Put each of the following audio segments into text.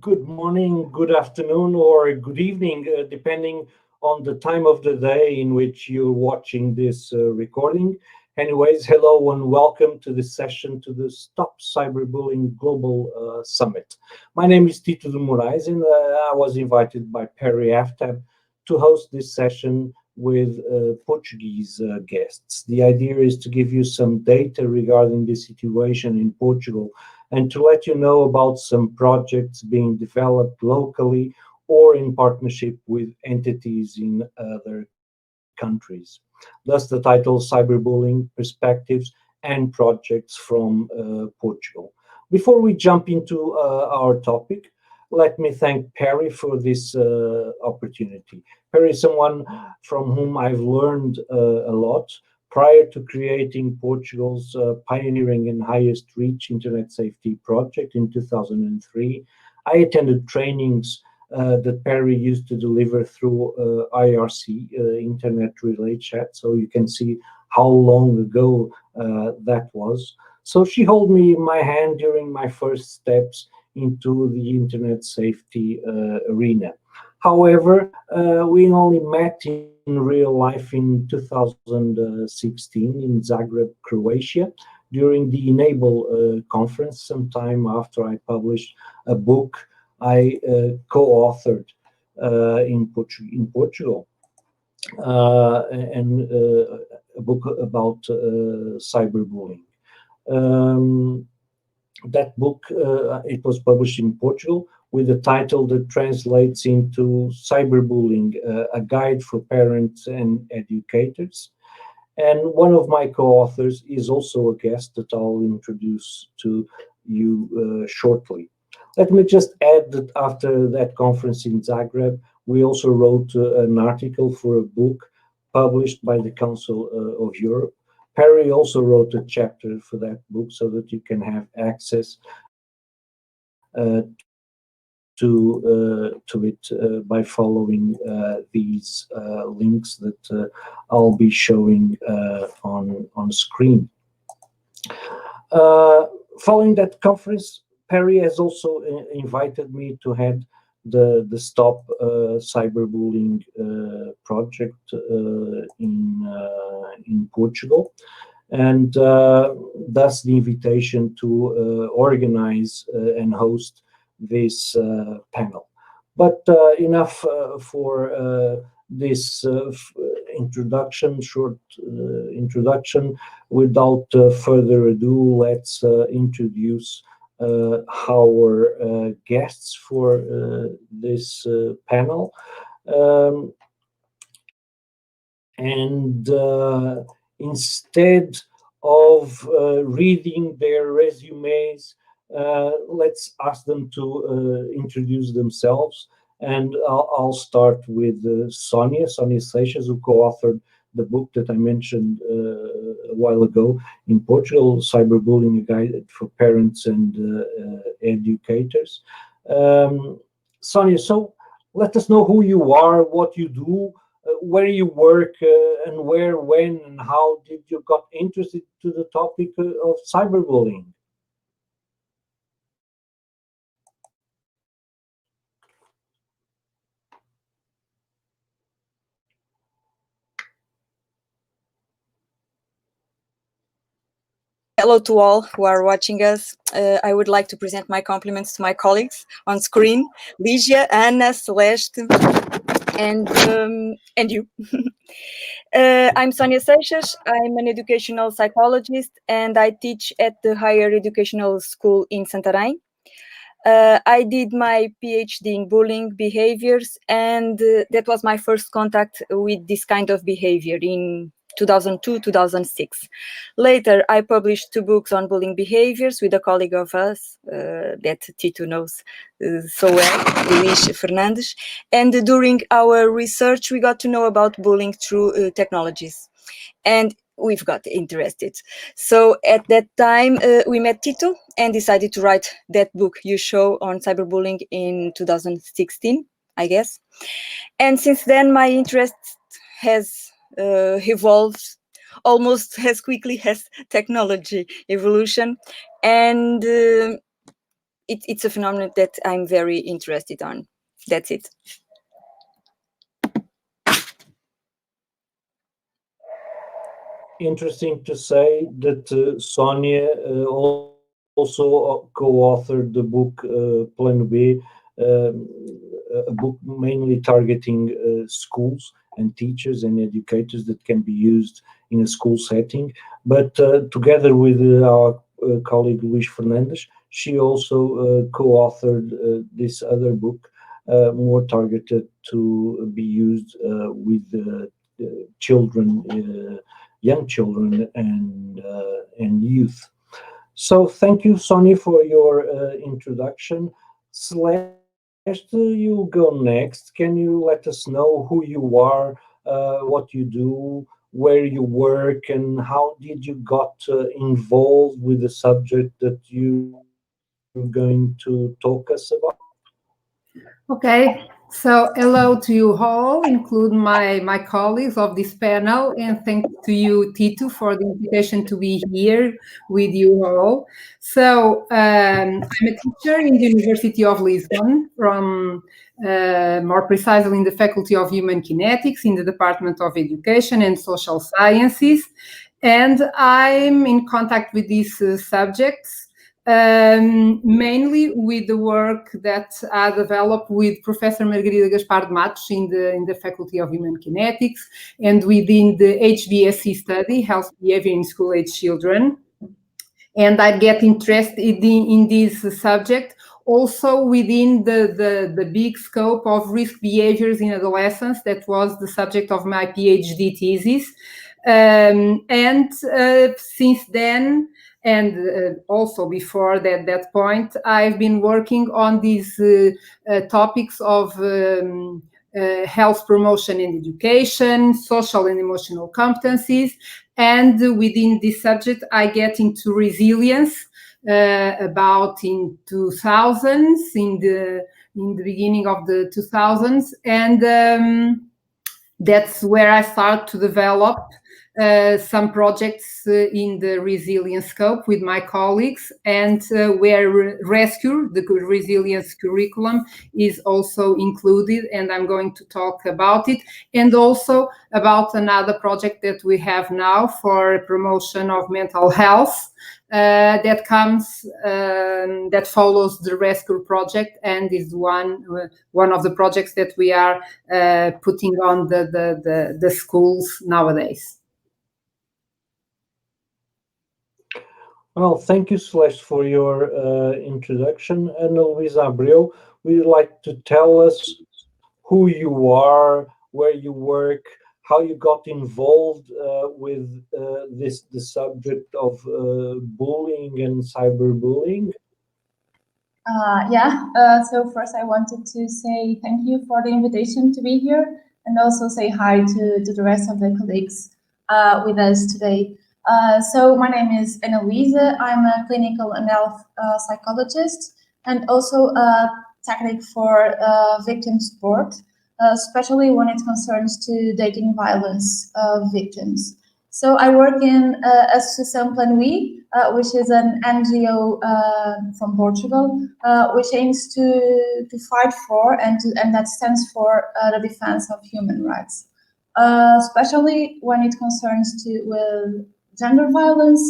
Good morning, good afternoon, or good evening, depending on the time of the day in which you're watching this recording. Anyways, hello and welcome to this session to the Stop Cyberbullying Global Summit. My name is Tito de Moraes, and I was invited by Perry Aftab to host this session with Portuguese guests. The idea is to give you some data regarding the situation in Portugal and to let you know about some projects being developed locally or in partnership with entities in other countries. Thus the title Cyberbullying Perspectives and Projects from Portugal. Before we jump into our topic, let me thank Perry for this opportunity. Perry is someone from whom I've learned a lot. Prior to creating Portugal's pioneering and highest reach internet safety project in 2003, I attended trainings that Perry used to deliver through IRC, Internet Relay Chat, so you can see how long ago that was. So she held me in my hand during my first steps into the internet safety arena. However, we only met in real life in 2016 in Zagreb, Croatia, during the Enable conference, sometime after I published a book I co-authored in Portugal, and a book about cyberbullying. That book, it was published in Portugal with a title that translates into Cyberbullying, a guide for parents and educators. And one of my co-authors is also a guest that I'll introduce to you shortly. Let me just add that after that conference in Zagreb, we also wrote an article for a book published by the Council of Europe. Perry also wrote a chapter for that book so that you can have access to it by following these links that I'll be showing on screen. Following that conference, Perry has also invited me to head the Stop Cyberbullying project in Portugal, and thus the invitation to organize and host this panel. But enough for this introduction, short introduction. Without further ado, let's introduce our guests for this panel. And instead of reading their resumes, let's ask them to introduce themselves. And I'll start with Sonia Seixas, who co-authored the book that I mentioned a while ago in Portugal, Cyberbullying, a Guide for Parents and Educators. Sonia, so let us know who you are, what you do, where you work, and where, when, and how did you got interested to the topic of cyberbullying? Hello to all who are watching us. I would like to present my compliments to my colleagues on screen, Lígia, Anna, Celeste, and you. I'm Sonia Sanchez. I'm an educational psychologist, and I teach at the Higher Educational School in Santarém. I did my PhD in bullying behaviors, and that was my first contact with this kind of behavior in 2002-2006. Later, I published 2 books on bullying behaviors with a colleague of us that Tito knows so well, Luísa Fernandes. And during our research, we got to know about bullying through technologies. And we've got interested. So at that time, we met Tito and decided to write that book you show on cyberbullying in 2016, I guess. And since then, my interest has evolved almost as quickly as technology evolution. And it's a phenomenon that I'm very interested on. That's it. Interesting to say that Sonia also co-authored the book Plano B, a book mainly targeting schools and teachers and educators that can be used in a school setting. But together with our colleague Luís Fernandes, she also co-authored this other book, more targeted to be used with children, young children and youth. So thank you, Sonia, for your introduction. Celeste, you go next. Can you let us know who you are, what you do, where you work, and how did you got involved with the subject that you're going to talk us about? Okay, so hello to you all, include my colleagues of this panel, and thanks to you, Tito, for the invitation to be here with you all. So I'm a teacher in the University of Lisbon, from more precisely in the Faculty of Human Kinetics, in the Department of Education and Social Sciences, and I'm in contact with these subjects. Mainly with the work that I developed with Professor Margarida Gaspar de Matos in the Faculty of Human Kinetics and within the HBSC study, Health Behavior in School-Age Children. And I get interested in this subject also within the big scope of risk behaviors in adolescence. That was the subject of my PhD thesis. Since then, and also before that point, I've been working on these topics of health promotion and education, social and emotional competencies. And within this subject, I get into resilience about in 2000s, in the beginning of the 2000s. And that's where I start to develop some projects in the resilience scope with my colleagues, and where Rescur, the resilience curriculum, is also included, and I'm going to talk about it, and also about another project that we have now for promotion of mental health that follows the Rescur project, and is one of the projects that we are putting on the schools nowadays. Well, thank you, Celeste, for your introduction. And Luísa Abreu, would you like to tell us who you are, where you work, how you got involved with the subject of bullying and cyberbullying? So first I wanted to say thank you for the invitation to be here, and also say hi to the rest of the colleagues with us today. So my name is Luísa. I'm a clinical and health psychologist, and also a technique for victim support, especially when it concerns to dating violence victims. So I work in Associação Plano, which is an NGO from Portugal, which aims to fight for and that stands for the defense of human rights, especially when it concerns with gender violence,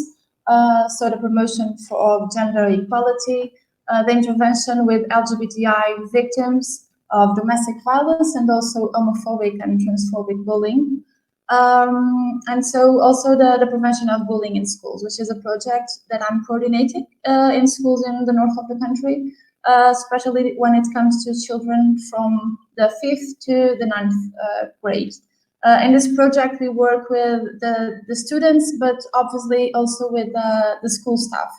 so the promotion of gender equality, the intervention with LGBTI victims of domestic violence, and also homophobic and transphobic bullying. And so also the prevention of bullying in schools, which is a project that I'm coordinating in schools in the north of the country, especially when it comes to children from the 5th to the 9th grade. In this project, we work with the students, but obviously also with the school staff,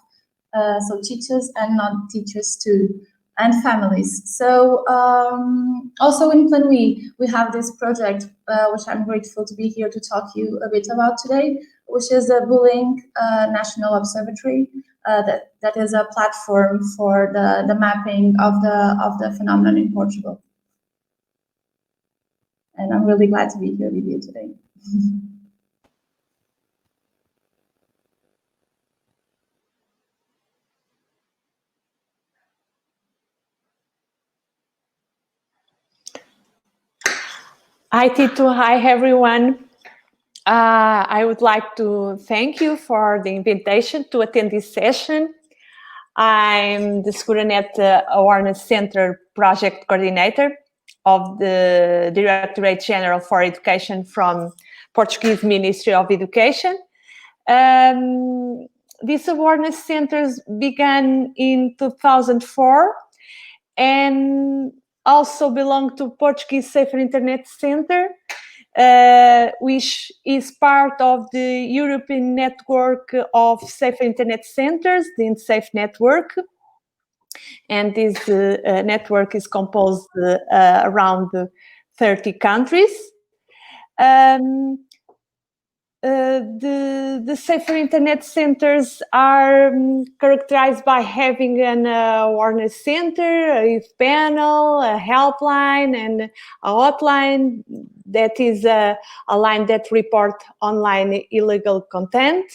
so teachers and non-teachers too, and families. So also in Planoi, we have this project, which I'm grateful to be here to talk to you a bit about today, which is the Bullying National Observatory. That is a platform for the mapping of the phenomenon in Portugal. And I'm really glad to be here with you today. Hi, Tito. Hi, everyone. I would like to thank you for the invitation to attend this session. I'm the Securanet Awareness Center Project Coordinator of the Direção-Geral for Education from Portuguese Ministry of Education. These awareness centers began in 2004 and also belong to Portuguese Safer Internet Center, which is part of the European Network of Safer Internet Centers, the INSAFE network. And this network is composed around 30 countries. The Safer Internet Centers are characterized by having an awareness center, a youth panel, a helpline, and a hotline that is a line that reports online illegal content.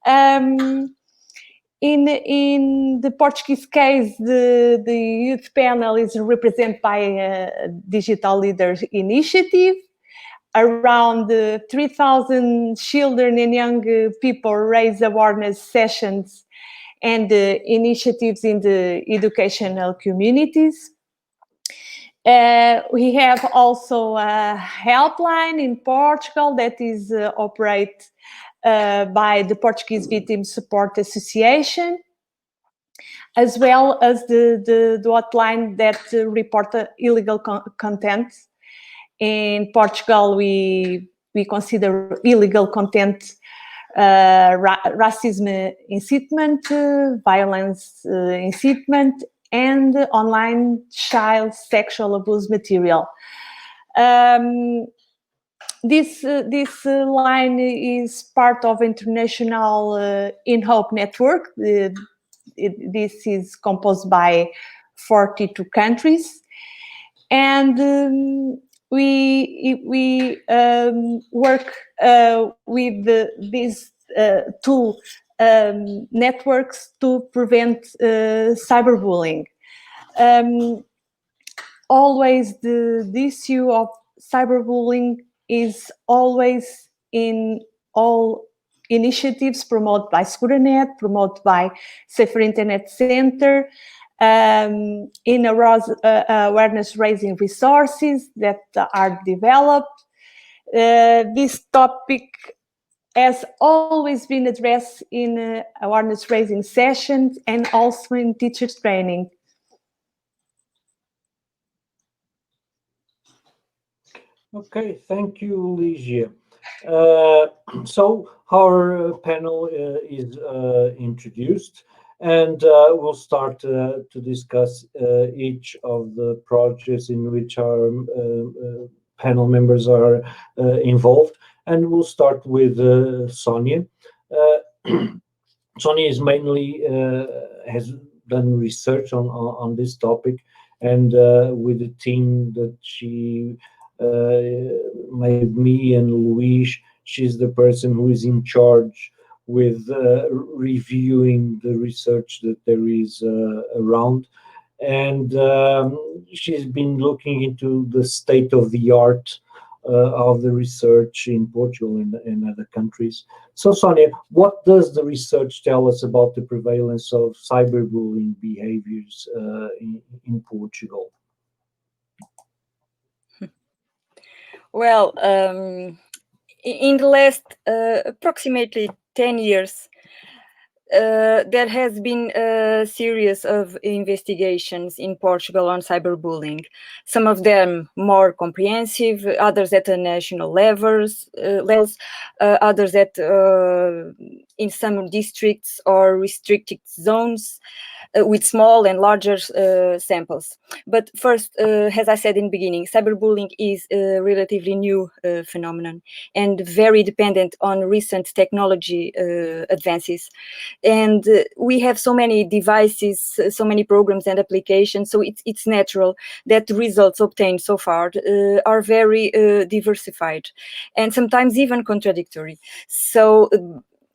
In the Portuguese case, the youth panel is represented by a Digital Leaders Initiative. Around 3,000 children and young people raise awareness sessions and initiatives in the educational communities. We have also a helpline in Portugal that is operated by the Portuguese Victim Support Association, as well as the hotline that report illegal content. In Portugal, we consider illegal content racism incitement, violence incitement, and online child sexual abuse material. This line is part of international In Hope network. This is composed by 42 countries, and we work with these two networks to prevent cyberbullying. Always the issue of cyberbullying is always in all initiatives promoted by Securanet, promoted by Safer Internet Center, in awareness raising resources that are developed. This topic has always been addressed in awareness raising sessions and also in teachers training. Okay, thank you, Lígia. So our panel is introduced, and we'll start to discuss each of the projects in which our panel members are involved. And we'll start with Sonia. Sonia is mainly has done research on this topic, and with the team that she made, me and Luís, she's the person who is in charge with reviewing the research that there is around, and she's been looking into the state of the art of the research in Portugal and other countries. So, Sonia, what does the research tell us about the prevalence of cyberbullying behaviors in Portugal? Well, in the last approximately 10 years, there has been a series of investigations in Portugal on cyberbullying. Some of them more comprehensive, others at a national levels, others at in some districts or restricted zones, with small and larger samples. But first, as I said in the beginning, cyberbullying is a relatively new phenomenon and very dependent on recent technology advances. And we have so many devices, so many programs and applications, so it's natural that the results obtained so far are very diversified and sometimes even contradictory. So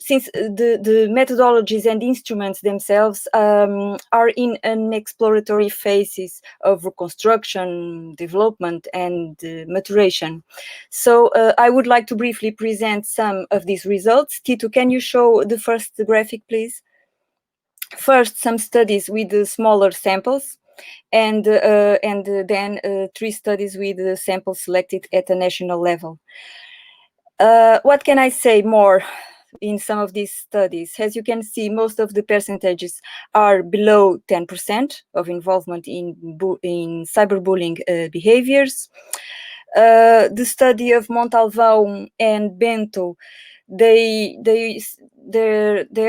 since the methodologies and instruments themselves are in an exploratory phases of reconstruction, development, and maturation. So I would like to briefly present some of these results. Tito, can you show the first graphic, please? First, some studies with the smaller samples, and then 3 studies with the samples selected at a national level. What can I say more in some of these studies? As you can see, most of the percentages are below 10% of involvement in cyberbullying behaviors. The study of Montalvão and Bento, there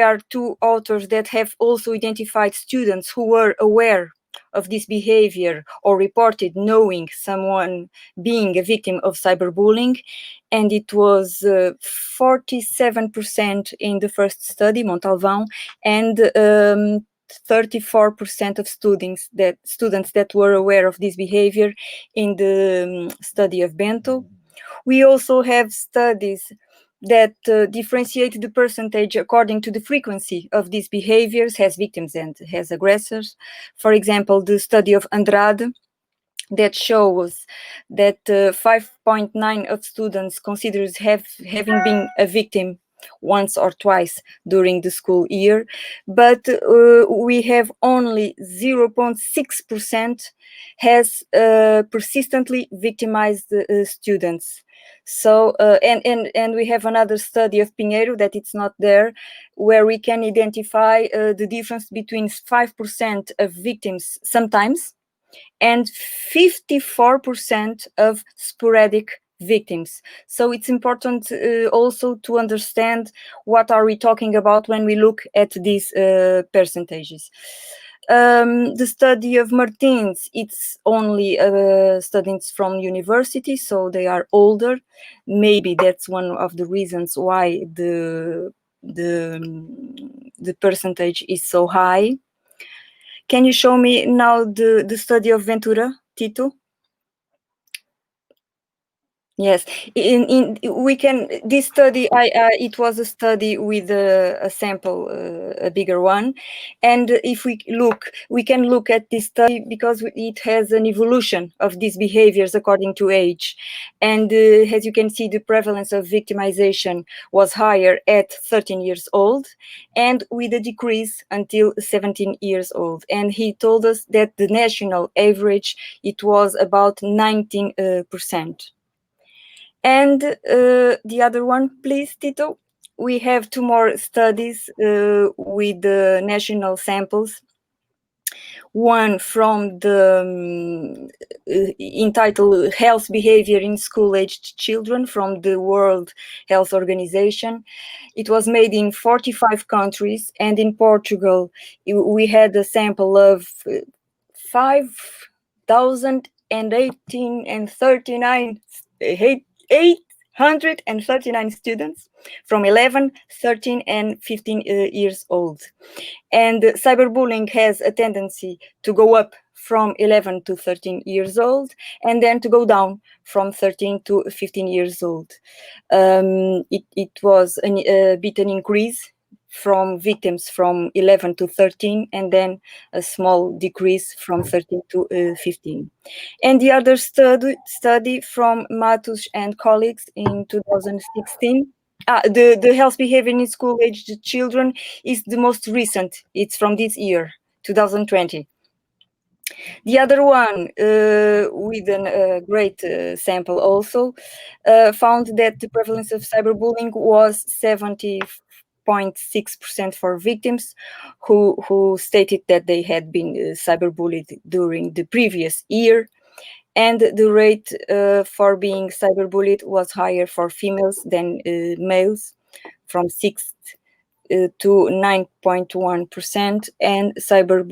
are 2 authors that have also identified students who were aware of this behavior or reported knowing someone being a victim of cyberbullying, and it was 47% in the first study, Montalvão, and 34% of students that were aware of this behavior in the study of Bento. We also have studies that differentiate the percentage according to the frequency of these behaviors as victims and as aggressors. For example, the study of Andrade that shows that 5.9 of students considers having been a victim once or twice during the school year, but we have only 0.6% has persistently victimized students. So and we have another study of Pinheiro that it's not there, where we can identify the difference between 5% of victims sometimes and 54% of sporadic victims. So it's important also to understand what are we talking about when we look at these percentages. The study of Martins, it's only students from university, so they are older. Maybe that's one of the reasons why the percentage is so high. Can you show me now the study of Ventura, Tito? Yes, this study, it was a study with a sample, a bigger one, and if we can look at this study because it has an evolution of these behaviors according to age, and as you can see, the prevalence of victimization was higher at 13 years old, and with a decrease until 17 years old. And he told us that the national average, it was about 19%. And the other one, please, Tito. We have 2 more studies with the national samples. One from the entitled Health Behavior in School-Aged Children from the World Health Organization. It was made in 45 countries, and in Portugal, we had a sample of 839 students from 11, 13, and 15 years old. And cyberbullying has a tendency to go up from 11 to 13 years old, and then to go down from 13 to 15 years old. It was a bit an increase from victims from 11 to 13, and then a small decrease from 13 to 15. And the other study from Matus and colleagues in 2016, the health behavior in school-aged children is the most recent. It's from this year, 2020. The other one, with a great sample also, found that the prevalence of cyberbullying was 70.6% for victims who stated that they had been cyberbullied during the previous year. And the rate for being cyberbullied was higher for females than males, from 6 to 9.1%, and cyber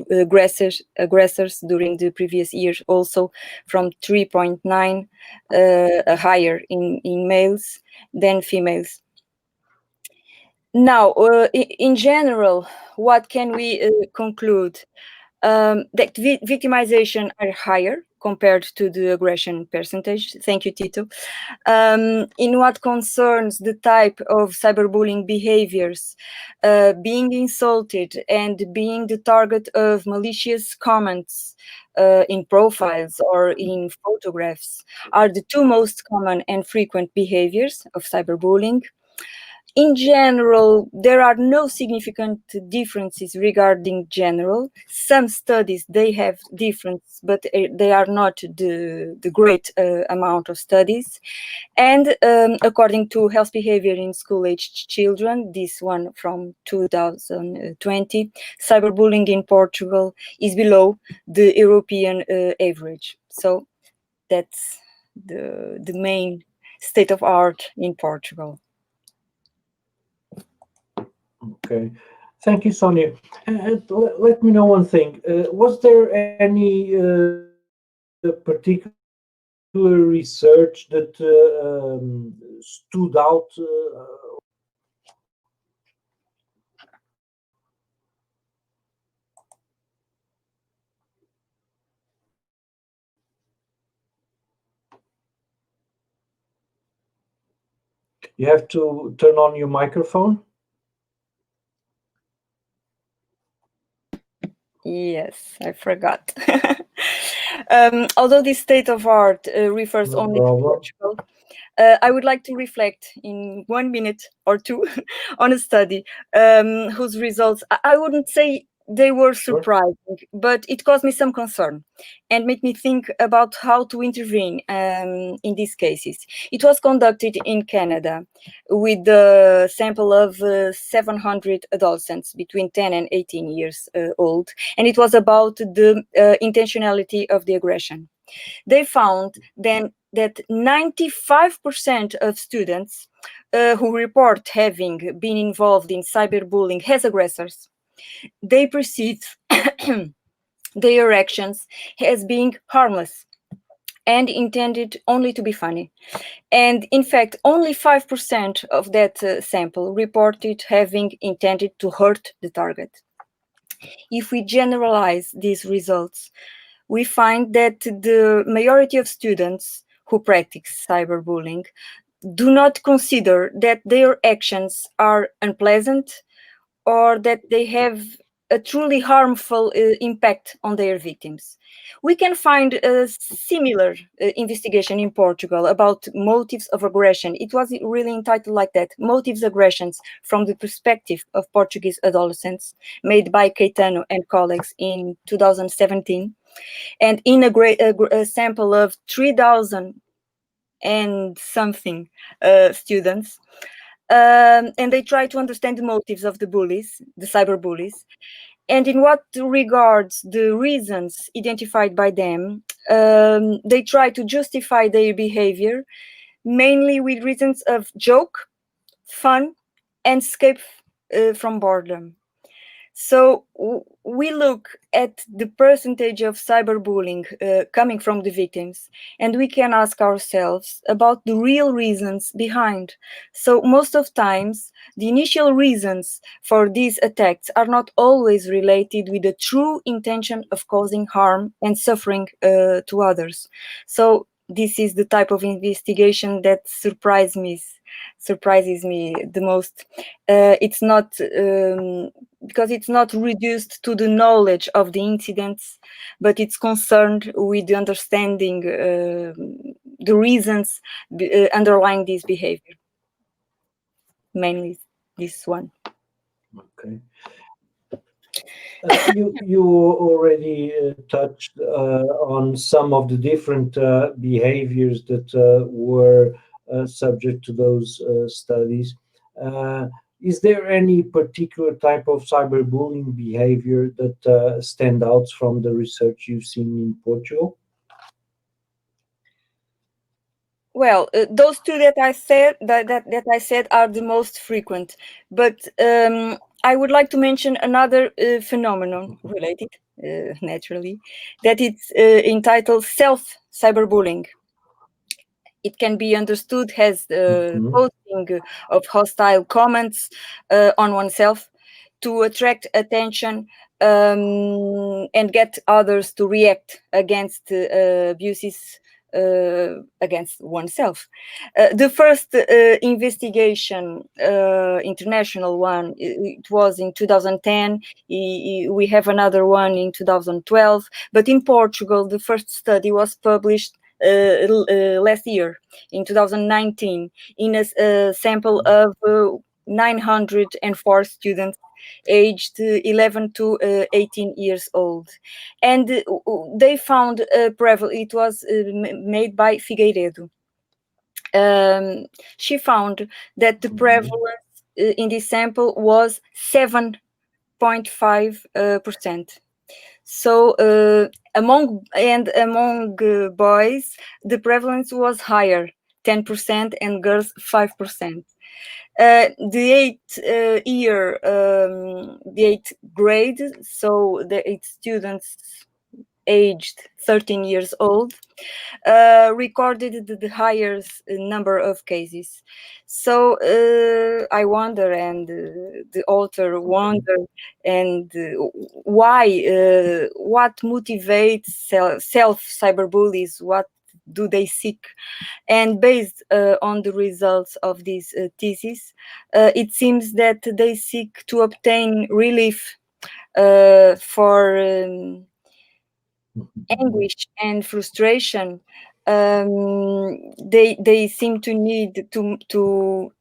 aggressors during the previous year also from 3.9 higher in males than females. Now, in general, what can we conclude? That victimization are higher compared to the aggression percentage. Thank you, Tito. In what concerns the type of cyberbullying behaviors, being insulted and being the target of malicious comments in profiles or in photographs are the two most common and frequent behaviors of cyberbullying. In general, there are no significant differences regarding general. Some studies, they have difference, but they are not the great amount of studies. And according to Health Behavior in School-Aged Children, this one from 2020, cyberbullying in Portugal is below the European average. So that's the main state of art in Portugal. Okay, thank you, Sonia. And let me know one thing. Was there any particular research that stood out? You have to turn on your microphone. Yes, I forgot. Although this state of art refers only to Portugal, I would like to reflect in 1 minute or two on a study whose results, I wouldn't say they were surprising, but it caused me some concern and made me think about how to intervene in these cases. It was conducted in Canada with a sample of 700 adolescents between 10 and 18 years old, and it was about the intentionality of the aggression. They found then that 95% of students who report having been involved in cyberbullying as aggressors, they perceive their actions as being harmless and intended only to be funny. And in fact, only 5% of that sample reported having intended to hurt the target. If we generalize these results, we find that the majority of students who practice cyberbullying do not consider that their actions are unpleasant or that they have a truly harmful impact on their victims. We can find a similar investigation in Portugal about motives of aggression. It was really entitled like that, Motives Aggressions from the Perspective of Portuguese Adolescents, made by Caetano and colleagues in 2017. And in a sample of 3,000 and something students, and they try to understand the motives of the bullies, the cyberbullies, and in what regards the reasons identified by them, they try to justify their behavior, mainly with reasons of joke, fun, and escape from boredom. So we look at the percentage of cyberbullying coming from the victims, and we can ask ourselves about the real reasons behind. So most of times, the initial reasons for these attacks are not always related with the true intention of causing harm and suffering to others. So this is the type of investigation that surprises me the most. It's not because it's not reduced to the knowledge of the incidents, but it's concerned with the understanding the reasons underlying this behavior. Mainly this one. Okay. You already touched on some of the different behaviors that were subject to those studies. Is there any particular type of cyberbullying behavior that stands out from the research you've seen in Portugal? Well, those two that I said are the most frequent, but I would like to mention another phenomenon related, naturally, that it's entitled Selfcyberbullying. It can be understood as posting of hostile comments on oneself. to attract attention and get others to react against abuses against oneself. The first investigation, international one, it was in 2010. We have another one in 2012. But in Portugal, the first study was published last year, in 2019, in a sample of 904 students aged 11 to 18 years old, and they found it was made by Figueiredo. She found that the prevalence in this sample was 7.5%. So among boys, the prevalence was higher, 10%, and girls 5%. The eighth grade, so the 8 students aged 13 years old, recorded the highest number of cases. So I wonder, and the author wondered, and why, what motivates self-cyberbullies, what do they seek? And based on the results of this thesis, it seems that they seek to obtain relief for anguish and frustration. They seem to need to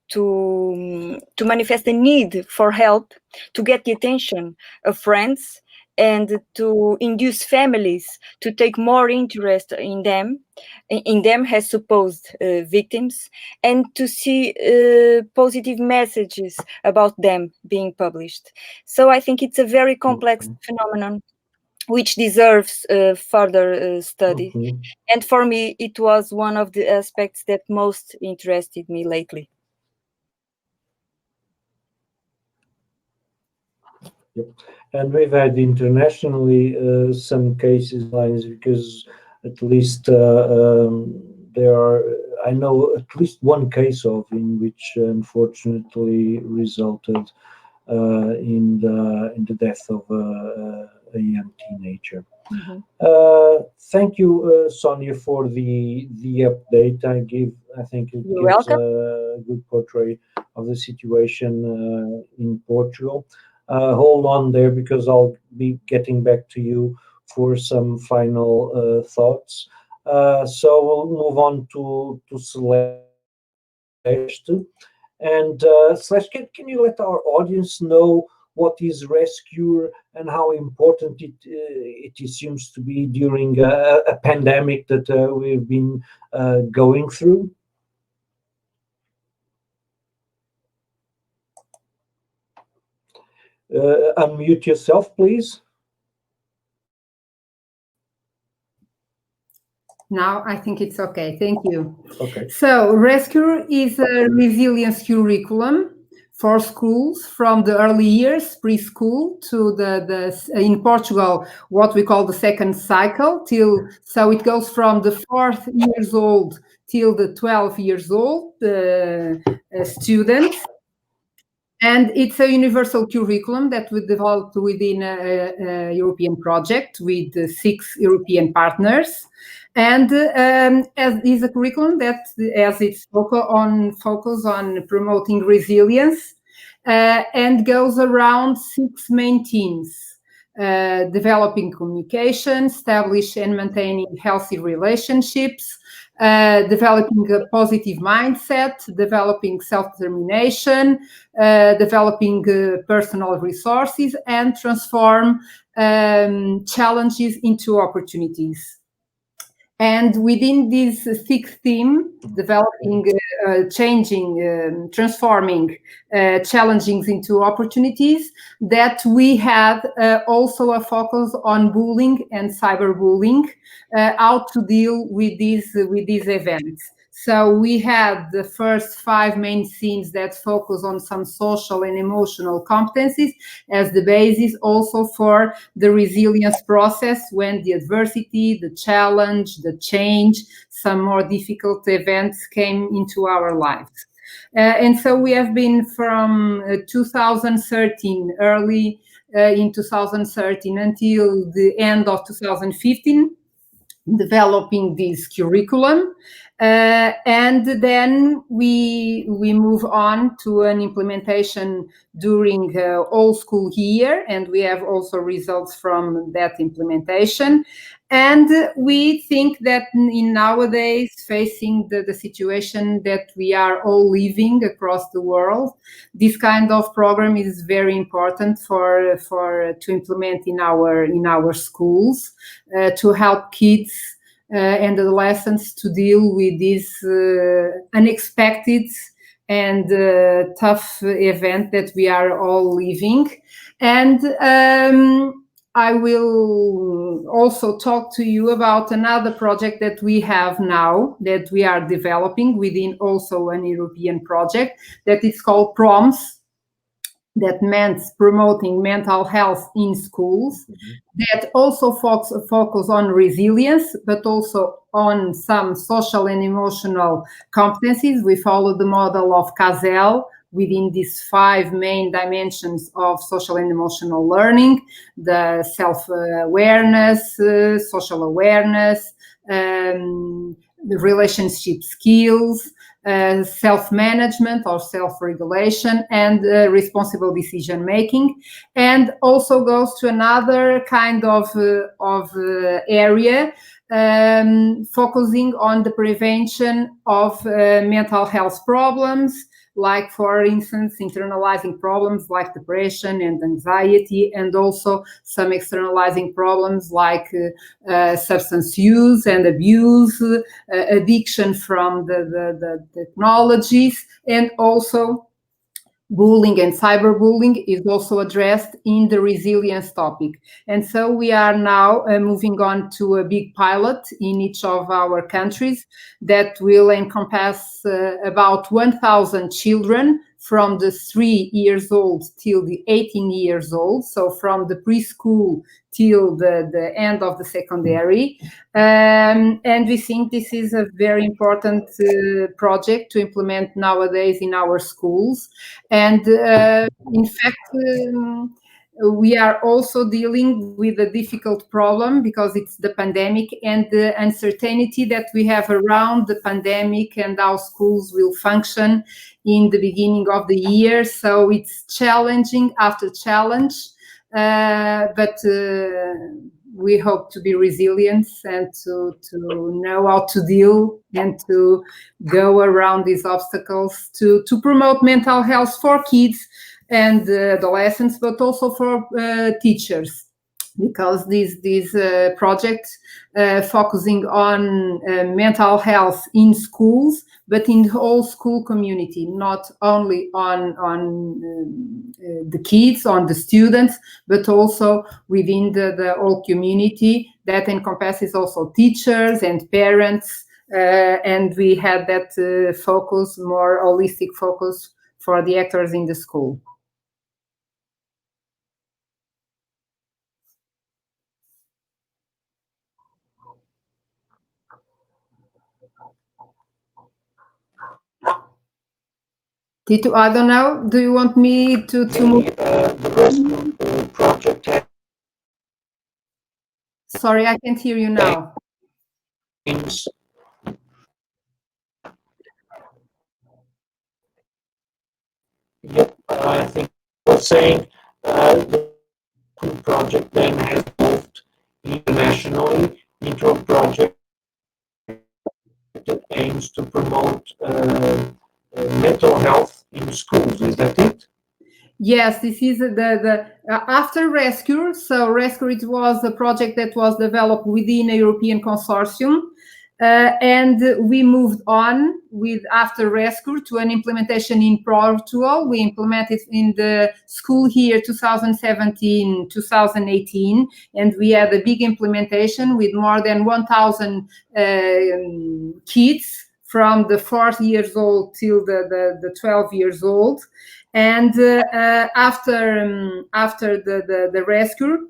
manifest a need for help, to get the attention of friends, and to induce families to take more interest in them as supposed victims, and to see positive messages about them being published. So I think it's a very complex phenomenon which deserves further study. And for me, it was one of the aspects that most interested me lately. Yep. And we've had internationally some cases lines, because at least there are, I know at least one case of in which unfortunately resulted in the death of a young teenager. Thank you, Sonia, for the update. I think it You're gives welcome. a good portrait of the situation in Portugal. Hold on there, because I'll be getting back to you for some final thoughts. So we'll move on to Celeste. And Celeste, can you let our audience know what is Rescur and how important it seems to be during a pandemic that we've been going through? Unmute yourself, please. Now I think it's okay. Thank you. Okay. So Rescur is a resilience curriculum for schools from the early years, preschool, to in Portugal, what we call the second cycle, so it goes from the 4 years old till the 12 years old students. And it's a universal curriculum that we developed within a European project with 6 European partners. And as is a curriculum that has its focus on promoting resilience and goes around 6 main themes: developing communication, establish and maintaining healthy relationships, developing a positive mindset, developing self-determination, developing personal resources, and transform challenges into opportunities. And within this 6th theme, developing, changing, transforming challenges into opportunities, that we had also a focus on bullying and cyberbullying, how to deal with these events. So we had the first 5 main themes that focus on some social and emotional competencies as the basis also for the resilience process when the adversity, the challenge, the change, some more difficult events came into our lives. And so we have been from 2013, early in 2013 until the end of 2015, developing this curriculum. And then we move on to an implementation during all school year, and we have also results from that implementation. And we think that in nowadays, facing the situation that we are all living across the world, this kind of program is very important to implement in our schools, to help kids and adolescents to deal with this unexpected and tough event that we are all living. And I will also talk to you about another project that we have now, that we are developing within also an European project that is called PROMS, that means promoting mental health in schools, that also focus on resilience, but also on some social and emotional competencies. We follow the model of CASEL within these 5 main dimensions of social and emotional learning: the self-awareness, social awareness, the relationship skills, self-management or self-regulation, and responsible decision-making, and also goes to another kind of area, focusing on the prevention of mental health problems, like, for instance, internalizing problems like depression and anxiety, and also some externalizing problems like substance use and abuse, addiction from the technologies, and also bullying and cyberbullying is also addressed in the resilience topic. And so we are now moving on to a big pilot in each of our countries that will encompass about 1,000 children from the 3 years old till the 18 years old, so from the preschool till the end of the secondary. And we think this is a very important project to implement nowadays in our schools. And in fact, we are also dealing with a difficult problem because it's the pandemic and the uncertainty that we have around the pandemic and how schools will function in the beginning of the year. So it's challenging after challenge, but we hope to be resilient and to know how to deal and to go around these obstacles to promote mental health for kids and adolescents, but also for teachers, because these projects focusing on mental health in schools, but in the whole school community, not only on the kids, on the students, but also within the whole community that encompasses also teachers and parents. And we had that focus, more holistic focus for the actors in the school. Tito, I don't know. Do you want me to move? The Rescur project. Sorry, I can't hear you now. Yep, I think I was saying the project then has moved internationally into a project that aims to promote mental health in schools. Is that it? Yes, this is the after Rescur. So Rescur, it was a project that was developed within a European consortium, and we moved on with after Rescur to an implementation in Portugal. We implemented in the school year 2017-2018, and we had a big implementation with more than 1,000 kids from the 4 years old till the 12 years old. And after the Rescur,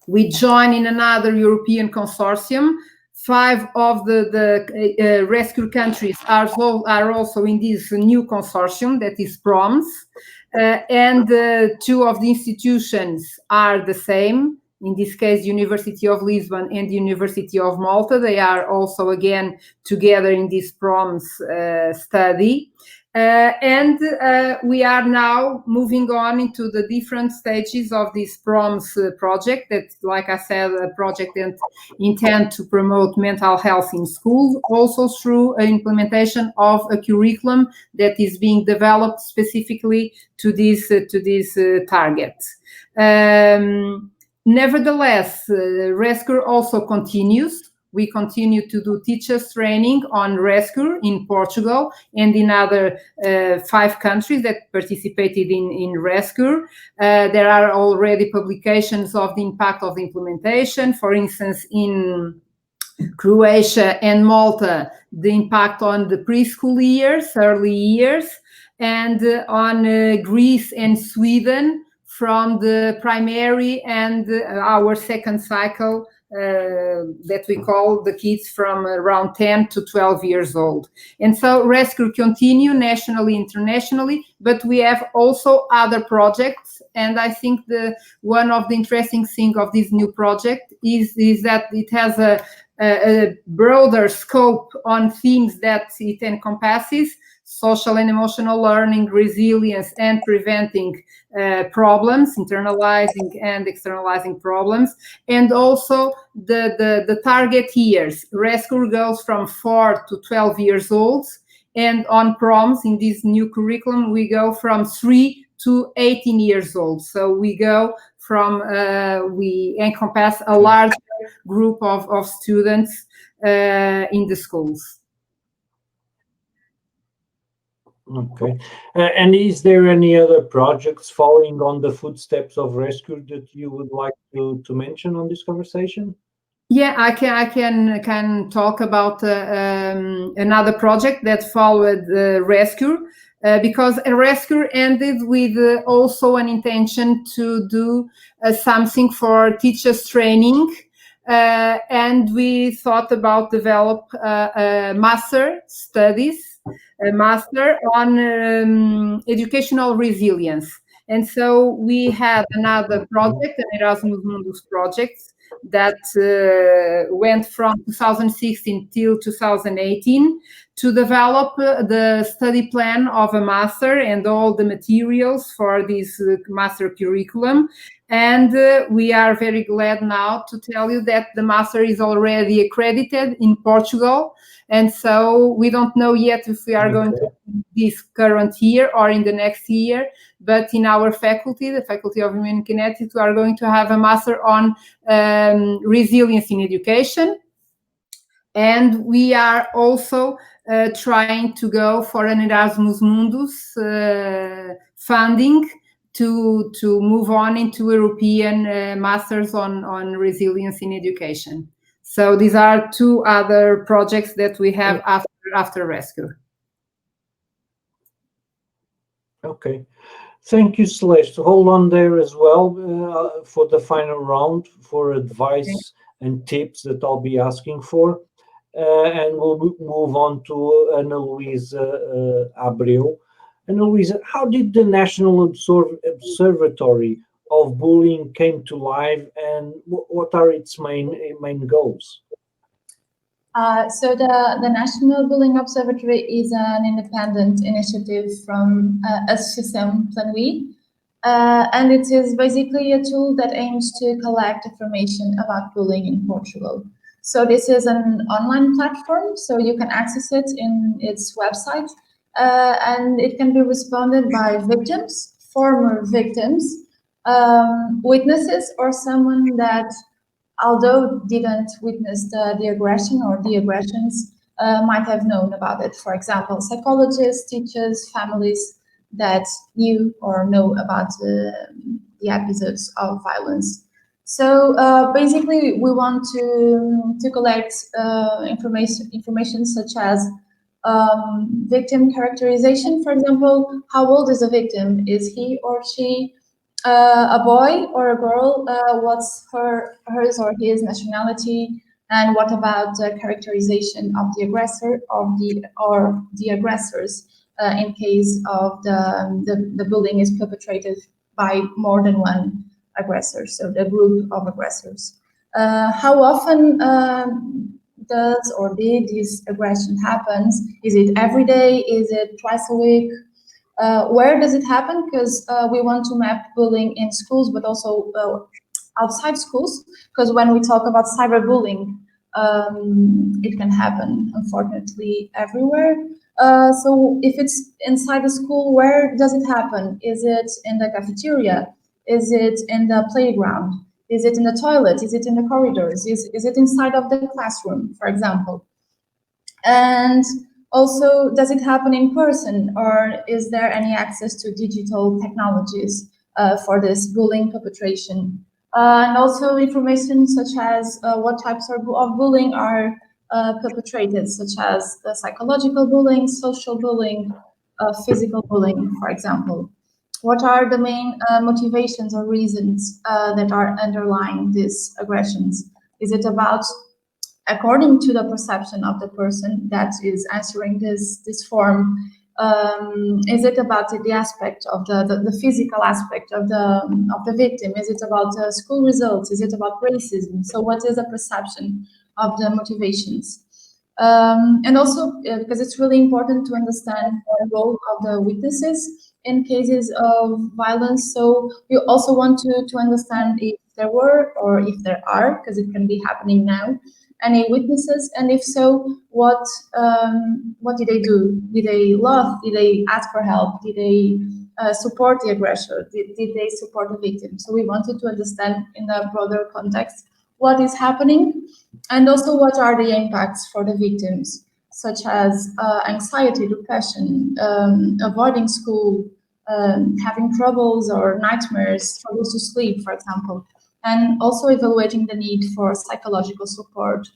we joined in another European consortium 5 of the Rescur countries are also in this new consortium that is PROMS, and 2 of the institutions are the same. In this case, University of Lisbon and the University of Malta. They are also again together in this PROMS study. And we are now moving on into the different stages of this PROMS project. That, like I said, a project that intends to promote mental health in schools, also through an implementation of a curriculum that is being developed specifically to this target. Nevertheless, Rescur also continues. We continue to do teachers training on Rescur in Portugal and in other 5 countries that participated in Rescur. There are already publications of the impact of the implementation. For instance, in Croatia and Malta, the impact on the preschool years, early years, and on Greece and Sweden from the primary and our second cycle that we call the kids from around 10 to 12 years old. And so Rescur continue nationally, internationally, but we have also other projects. And I think one of the interesting things of this new project is that it has a broader scope on themes that it encompasses: social and emotional learning, resilience, and preventing problems, internalizing and externalizing problems. And also the target years. Rescur goes from 4 to 12 years old. And on PROMS, in this new curriculum, we go from 3 to 18 years old. So we go from, we encompass a larger group of students in the schools. Okay. And is there any other projects following on the footsteps of Rescur that you would like to mention on this conversation? Yeah, I can talk about another project that followed Rescur, because Rescur ended with also an intention to do something for teachers training. And we thought about develop master studies, a master on educational resilience. And so we had another project, an Erasmus Mundus project, that went from 2016 till 2018 to develop the study plan of a master and all the materials for this master curriculum. And we are very glad now to tell you that the master is already accredited in Portugal. And so we don't know yet if we are going to do this current year or in the next year, but in our faculty, the Faculty of Human Motricity, we are going to have a master on resilience in education. And we are also trying to go for an Erasmus Mundus funding to move on into European masters on resilience in education. So these are 2 other projects that we have after Rescur. Okay. Thank you, Celeste. Hold on there as well for the final round for advice and tips that I'll be asking for. And we'll move on to Luísa Abreu. Luísa, how did the National Observatory of Bullying came to life, and what are its main goals? So the National Bullying Observatory is an independent initiative from Associação Plano, and it is basically a tool that aims to collect information about bullying in Portugal. So this is an online platform, so you can access it in its website, and it can be responded by victims, former victims, witnesses, or someone that, although didn't witness the aggression or the aggressions, might have known about it. For example, psychologists, teachers, families that knew or know about the episodes of violence. So basically, we want to collect information such as victim characterization. For example, how old is a victim? Is he or she a boy or a girl? What's hers or his nationality? And what about the characterization of the aggressor or the aggressors in case of the bullying is perpetrated by more than one aggressor, so the group of aggressors? How often does or did this aggression happens? Is it every day? Is it twice a week? Where does it happen? Because we want to map bullying in schools, but also outside schools, because when we talk about cyberbullying, it can happen, unfortunately, everywhere. So if it's inside the school, where does it happen? Is it in the cafeteria? Is it in the playground? Is it in the toilet? Is it in the corridors? Is it inside of the classroom, for example? And also, does it happen in person, or is there any access to digital technologies for this bullying perpetration? And also information such as what types of bullying are perpetrated, such as psychological bullying, social bullying, physical bullying, for example. What are the main motivations or reasons that are underlying these aggressions? Is it about, according to the perception of the person that is answering this form, is it about the aspect of the physical aspect of the victim? Is it about school results? Is it about racism? So what is the perception of the motivations? And also, because it's really important to understand the role of the witnesses in cases of violence. So we also want to understand if there were or if there are, because it can be happening now, any witnesses, and if so, what did they do? Did they laugh? Did they ask for help? Did they support the aggressor? Did they support the victim? So we wanted to understand in the broader context what is happening, and also what are the impacts for the victims, such as anxiety, depression, avoiding school, having troubles or nightmares, struggles to sleep, for example, and also evaluating the need for psychological support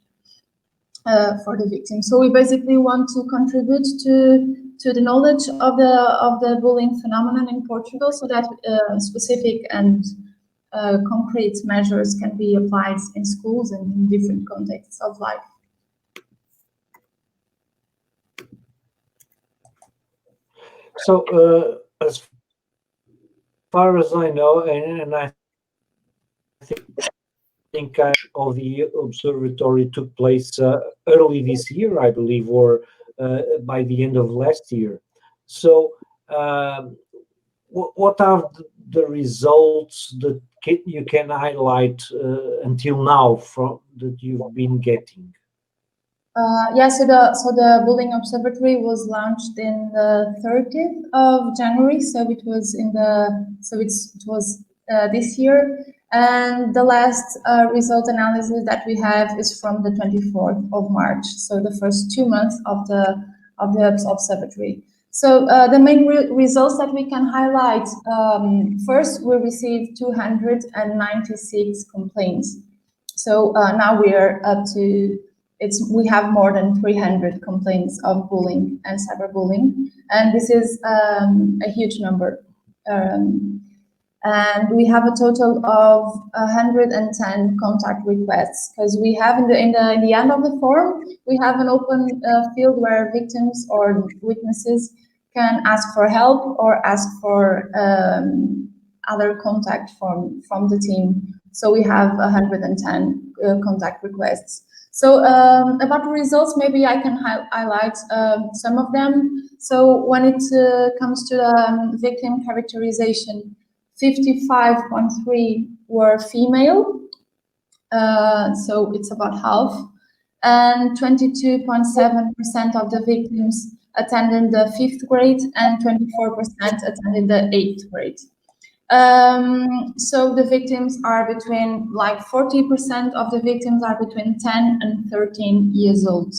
for the victim. So we basically want to contribute to the knowledge of the bullying phenomenon in Portugal, so that specific and concrete measures can be applied in schools and in different contexts of life. So as far as I know, and I think of the observatory took place early this year, I believe, or by the end of last year. So what are the results that you can highlight until now from that you've been getting? Yeah, so the Bullying Observatory was launched in the 30th of January, so it was this year, and the last result analysis that we have is from the 24th of March, so the first 2 months of the observatory. So the main results that we can highlight, first, we received 296 complaints. So now we are up to, we have more than 300 complaints of bullying and cyberbullying, and this is a huge number. And we have a total of 110 contact requests, because we have in the end of the form, we have an open field where victims or witnesses can ask for help or ask for other contact from the team. So we have 110 contact requests. So about the results, maybe I can highlight some of them. So when it comes to victim characterization, 55.3 were female, so it's about half, and 22.7% of the victims attended the 5th grade and 24% attended the 8th grade. So the victims are between, like 40% of the victims are between 10 and 13 years old.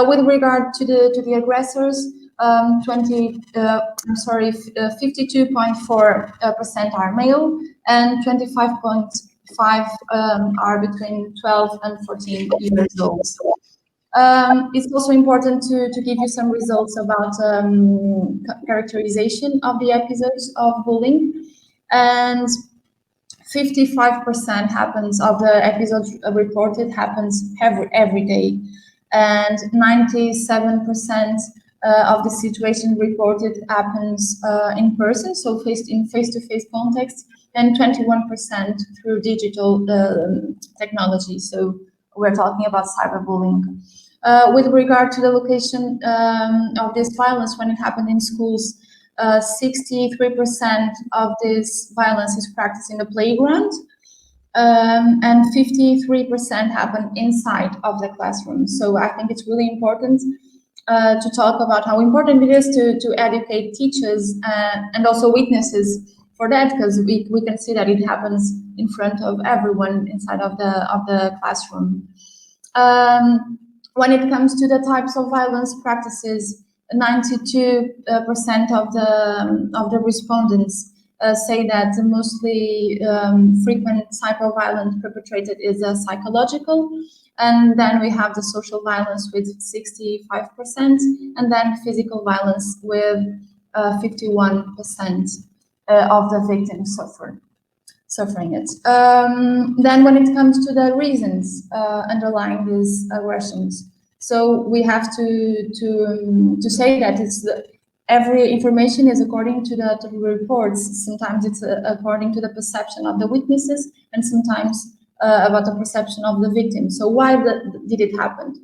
With regard to the aggressors, 52.4% are male and 25.5% are between 12 and 14 years old. It's also important to give you some results about characterization of the episodes of bullying. And 55% happens of the episodes reported happens every day, and 97% of the situation reported happens in person, so in face-to-face context, and 21% through digital technology. So we're talking about cyberbullying. With regard to the location of this violence, when it happened in schools, 63% of this violence is practiced in the playground, and 53% happen inside of the classroom. So I think it's really important to talk about how important it is to educate teachers and also witnesses for that, because we can see that it happens in front of everyone inside of the classroom. When it comes to the types of violence practices, 92% of the respondents say that the mostly frequent type of violence perpetrated is psychological, and then we have the social violence with 65%, and then physical violence with 51% of the victims suffering it. Then when it comes to the reasons underlying these aggressions, so we have to say that every information is according to the reports. Sometimes it's according to the perception of the witnesses, and sometimes about the perception of the victim. So why did it happen?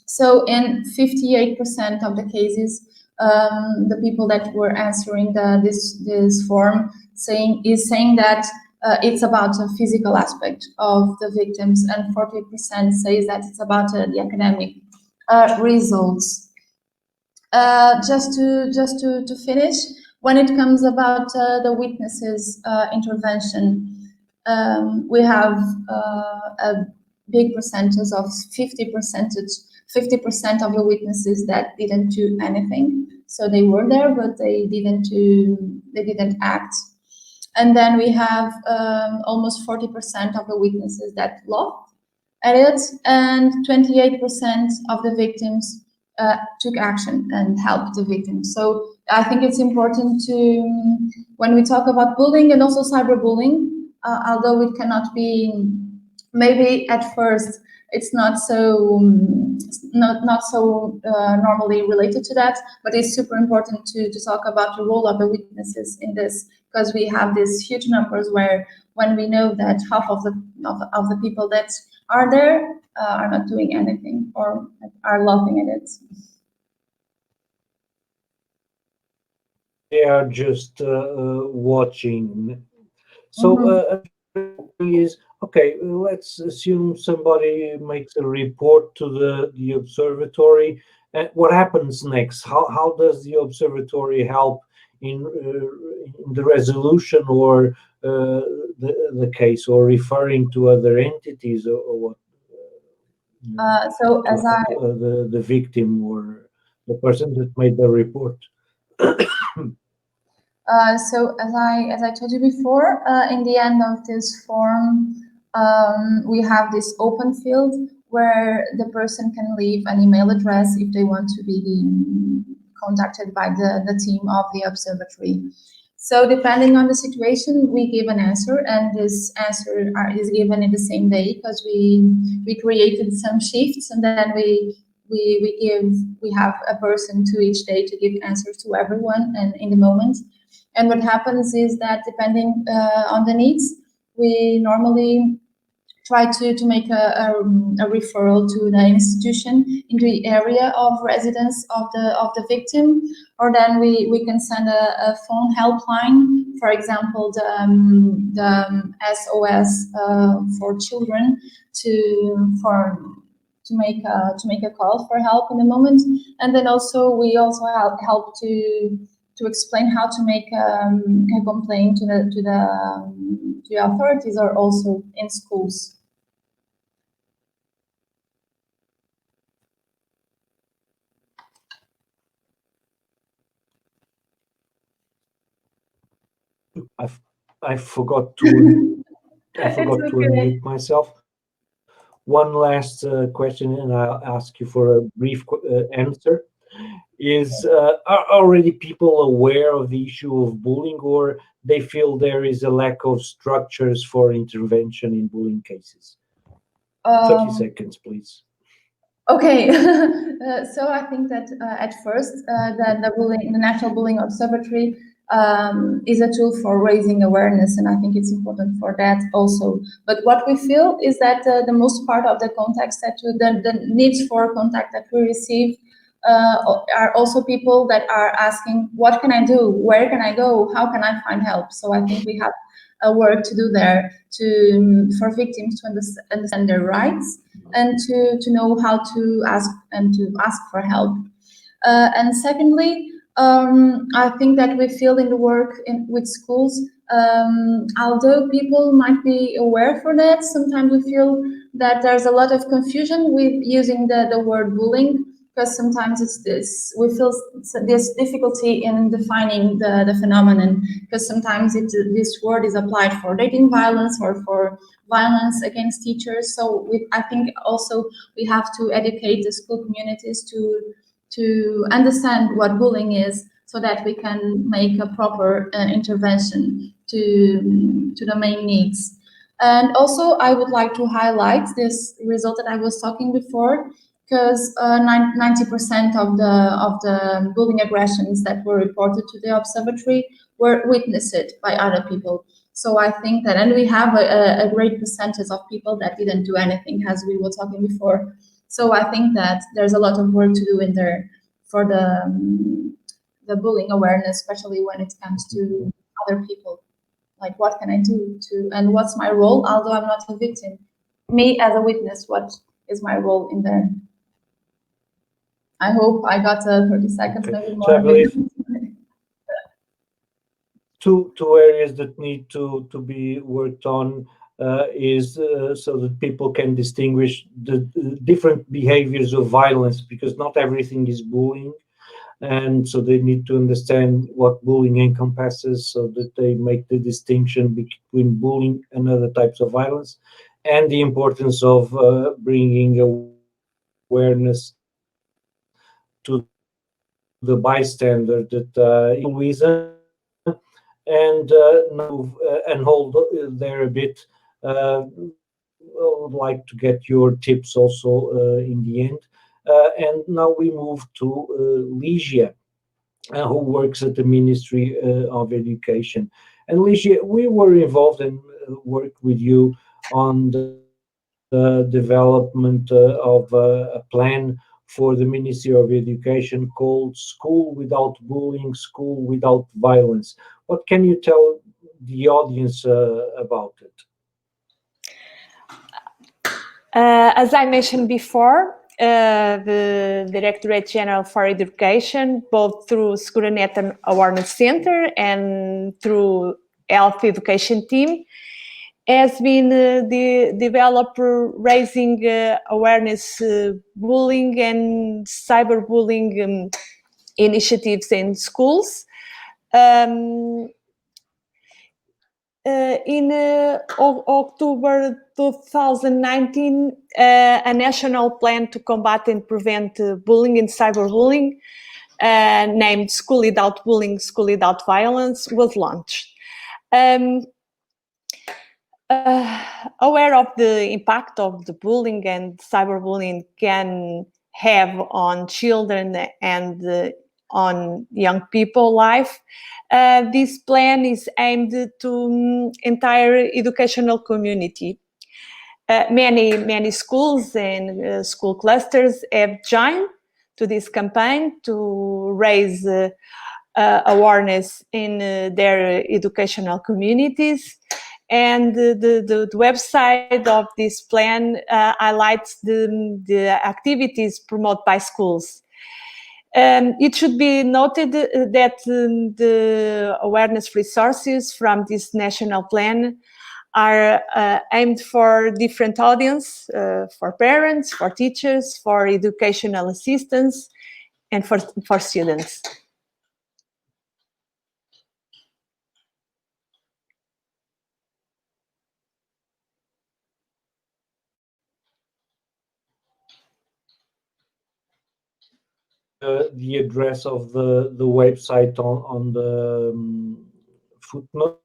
So in 58% of the cases, the people that were answering this form saying that it's about a physical aspect of the victims, and 40% says that it's about the academic results. Just to finish, when it comes about the witnesses' intervention, we have a big percentage of 50% of the witnesses that didn't do anything. So they were there, but they didn't act. And then we have almost 40% of the witnesses that laughed at it, and 28% of the victims took action and helped the victims. So I think it's important to, when we talk about bullying and also cyberbullying, although it cannot be, maybe at first it's not so normally related to that, but it's super important to talk about the role of the witnesses in this, because we have these huge numbers where, when we know that half of the people that are there are not doing anything or are laughing at it. They are just watching. So is okay. Let's assume somebody makes a report to the observatory. What happens next? How does the observatory help in the resolution or the case, or referring to other entities, or what? So as the victim or the person that made the report. So as I told you before, in the end of this form, we have this open field where the person can leave an email address if they want to be contacted by the team of the observatory. So depending on the situation, we give an answer, and this answer is given in the same day, because we created some shifts, and then we have a person to each day to give answers to everyone and in the moment. And what happens is that, depending on the needs, we normally try to make a referral to the institution in the area of residence of the victim, or then we can send a phone helpline, for example, the SOS for children, to make a call for help in the moment. And then we also help to explain how to make a complaint to the authorities, or also in schools. I forgot to unmute myself. One last question, and I'll ask you for a brief answer. is are already people aware of the issue of bullying, or they feel there is a lack of structures for intervention in bullying cases? 30 seconds, please. Okay, so I think that at first the National Bullying Observatory is a tool for raising awareness, and I think it's important for that also. But what we feel is that the most part of the contacts the needs for contact that we receive are also people that are asking, what can I do? Where can I go? How can I find help? So I think we have a work to do there for victims to understand their rights and to know how to ask for help. And secondly, I think that we feel in the work with schools, although people might be aware for that, sometimes we feel that there's a lot of confusion with using the word bullying, because sometimes we feel this difficulty in defining the phenomenon, because sometimes this word is applied for dating violence or for violence against teachers. So I think also we have to educate the school communities to understand what bullying is, so that we can make a proper intervention to the main needs. And also, I would like to highlight this result that I was talking before, because 90% of the bullying aggressions that were reported to the observatory were witnessed by other people. So I think that, and we have a great percentage of people that didn't do anything, as we were talking before. So I think that there's a lot of work to do in there for the bullying awareness, especially when it comes to other people. Like, what can I do and what's my role, although I'm not a victim? Me as a witness, what is my role in there? I hope I got 30 seconds, Okay. maybe more. So I believe two areas that need to be worked on is so that people can distinguish the different behaviors of violence, because not everything is bullying, and so they need to understand what bullying encompasses, so that they make the distinction between bullying and other types of violence, and the importance of bringing awareness to the bystander that Luísa, and now and hold there a bit. I would like to get your tips also in the end. And now we move to Lígia, who works at the Ministry of Education. And Lígia, we were involved and worked with you on the development of a plan for the Ministry of Education called School Without Bullying, School Without Violence. What can you tell the audience about it? As I mentioned before, the Directorate General for Education, both through Seguranet and Awareness Center and through Health Education Team, has been the developer raising awareness bullying and cyberbullying initiatives in schools. In October 2019, a national plan to combat and prevent bullying and cyberbullying, named School Without Bullying, School Without Violence, was launched. Aware of the impact of the bullying and cyberbullying can have on children and on young people life, this plan is aimed to entire educational community. Many schools and school clusters have joined to this campaign to raise awareness in their educational communities. And the website of this plan highlights the activities promoted by schools. It should be noted that the awareness resources from this national plan are aimed for different audience, for parents, for teachers, for educational assistants, and for students. the address of the website on the footnote.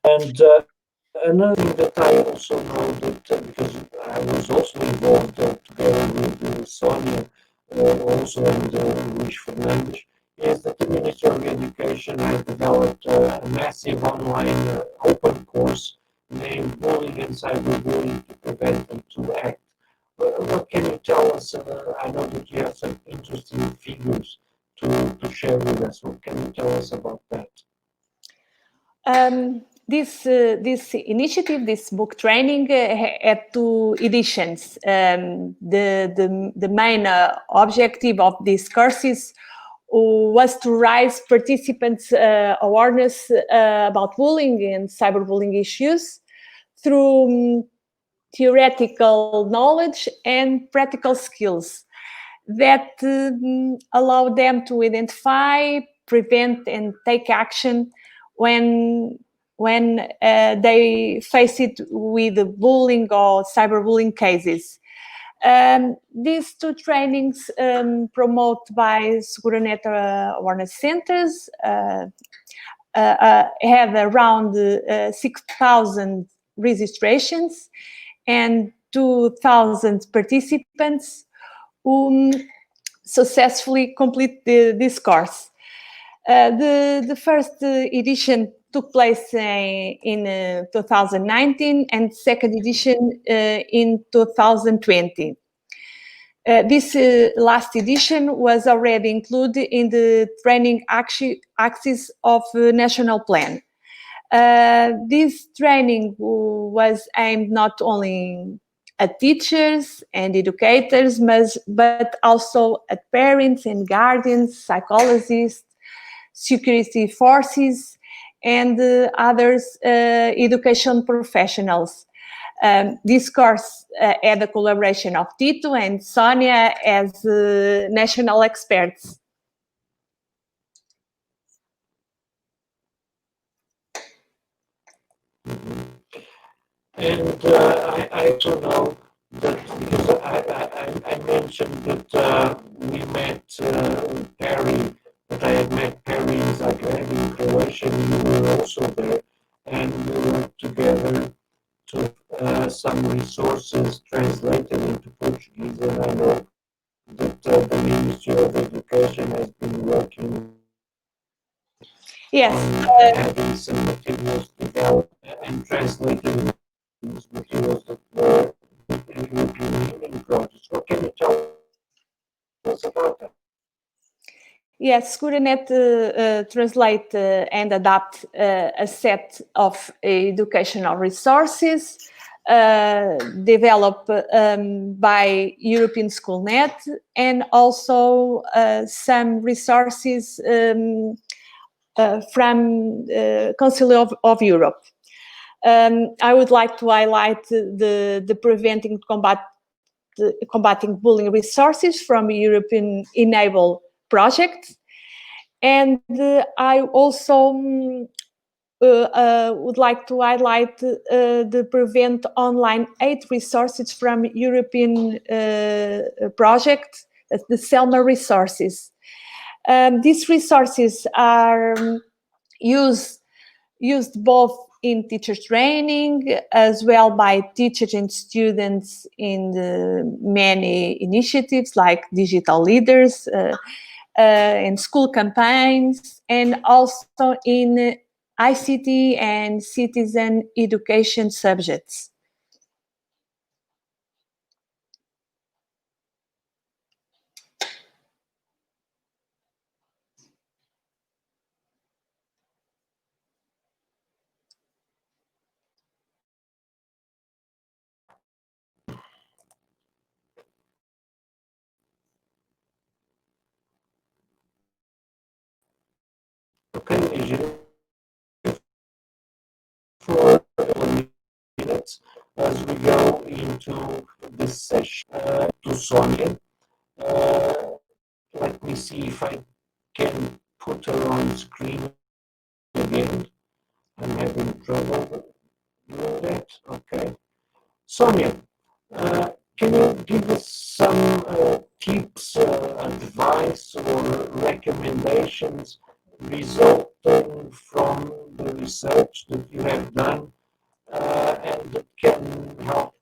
And another thing that I also know that because I was also involved together with Sonia, also and Luis Fernandes, is that the Ministry of Education has developed a massive online open course named Bullying and Cyberbullying to Prevent and to Act. What can you tell us? I know that you have some interesting figures to share with us. What can you tell us about that? This initiative, this book training, had two editions. The main objective of these courses was to raise participants' awareness about bullying and cyberbullying issues through theoretical knowledge and practical skills that allow them to identify, prevent, and take action when they face it with bullying or cyberbullying cases. These two trainings promoted by Segurenet awareness centers have around 6,000 registrations and 2,000 participants who successfully complete this course. The first edition took place in 2019 and second edition in 2020. This last edition was already included in the training axis of National Plan. This training was aimed not only at teachers and educators, but also at parents and guardians, psychologists, security forces, and others education professionals. This course had a collaboration of Tito and Sonia as national experts. And I also know that because I mentioned that we met Perry, that I had met Perry in Zagreb in Croatia, and you were also there, and we worked together to some resources translated into Portuguese, and I know that the Ministry of Education has been working on having some materials developed and translated these materials that were European Union projects. What can you tell us about that? Yes, Segurenet translate and adapt a set of educational resources developed by European Schoolnet, and also some resources from Council of Europe. I would like to highlight the Preventing Combating Bullying resources from European Enable project, and I also would like to highlight the Prevent Online Aid resources from European project, the SELMA resources. These resources are used both in teacher training as well by teachers and students in many initiatives like digital leaders and school campaigns, and also in ICT and citizen education subjects. Okay, Lígia, for a minute as we go into this session to Sonia. Let me see if I can put her on screen again. I'm having trouble doing that. Okay. Sonia, Can you give us some tips, advice, or recommendations resulting from the research that you have done, and that can help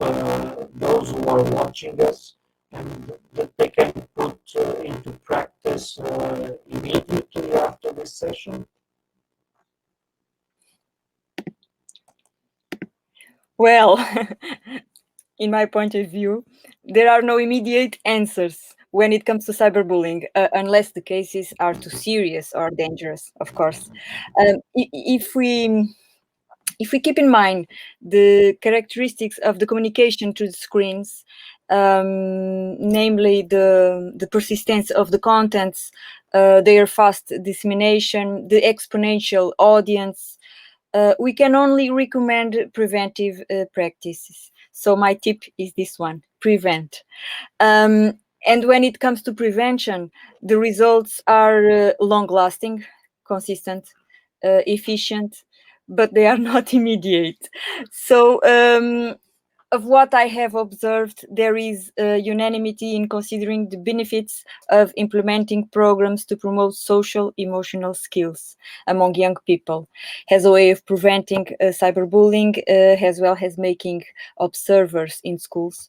those who are watching us, and that they can put into practice immediately after this session? Well, in my point of view, there are no immediate answers when it comes to cyberbullying, unless the cases are too serious or dangerous, of course. If we keep in mind the characteristics of the communication through the screens, namely the persistence of the contents, their fast dissemination, the exponential audience, we can only recommend preventive practices. So my tip is this one: prevent. And when it comes to prevention, the results are long-lasting, consistent, efficient, but they are not immediate. So of what I have observed, there is unanimity in considering the benefits of implementing programs to promote social emotional skills among young people as a way of preventing cyberbullying, as well as making observers in schools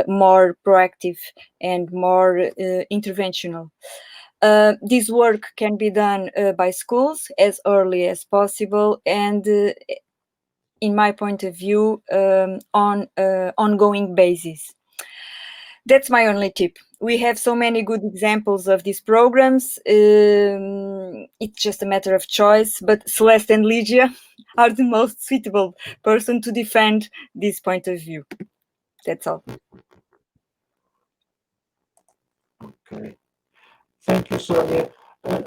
more proactive and more interventional. This work can be done by schools as early as possible, and in my point of view, on ongoing basis. That's my only tip. We have so many good examples of these programs. It's just a matter of choice, but Celeste and Lygia are the most suitable person to defend this point of view. That's all. Okay. Thank you, Sonia.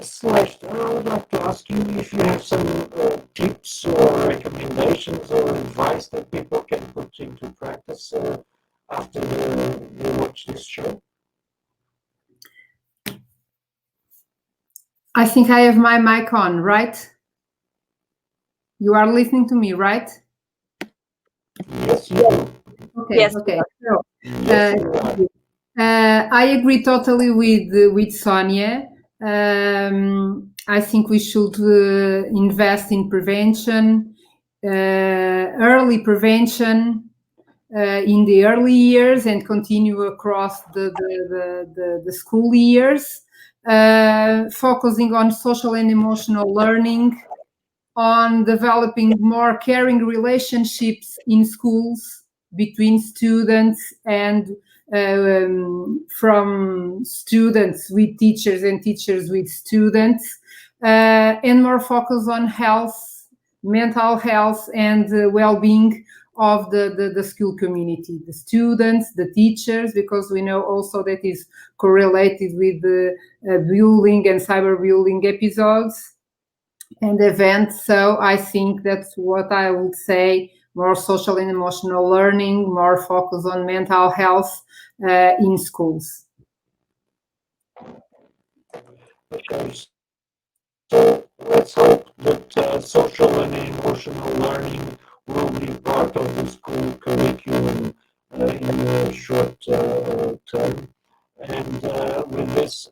Celeste, I would like to ask you if you have some tips or recommendations or advice that people can put into practice after they watch this show. I think I have my mic on, right? You are listening to me, right? Yes, you do. Okay, Yes. okay. So, Yes, you are. I agree totally with Sonia. I think we should invest in prevention, early prevention in the early years, and continue across the school years, focusing on social and emotional learning, on developing more caring relationships in schools between students and from students with teachers and teachers with students, and more focus on health, mental health, and well-being of the school community, the students, the teachers, because we know also that is correlated with the bullying and cyberbullying episodes and events. So I think that's what I would say: more social and emotional learning, more focus on mental health in schools. Okay. So let's hope that social and emotional learning will be part of the school curriculum in the short term. And with this,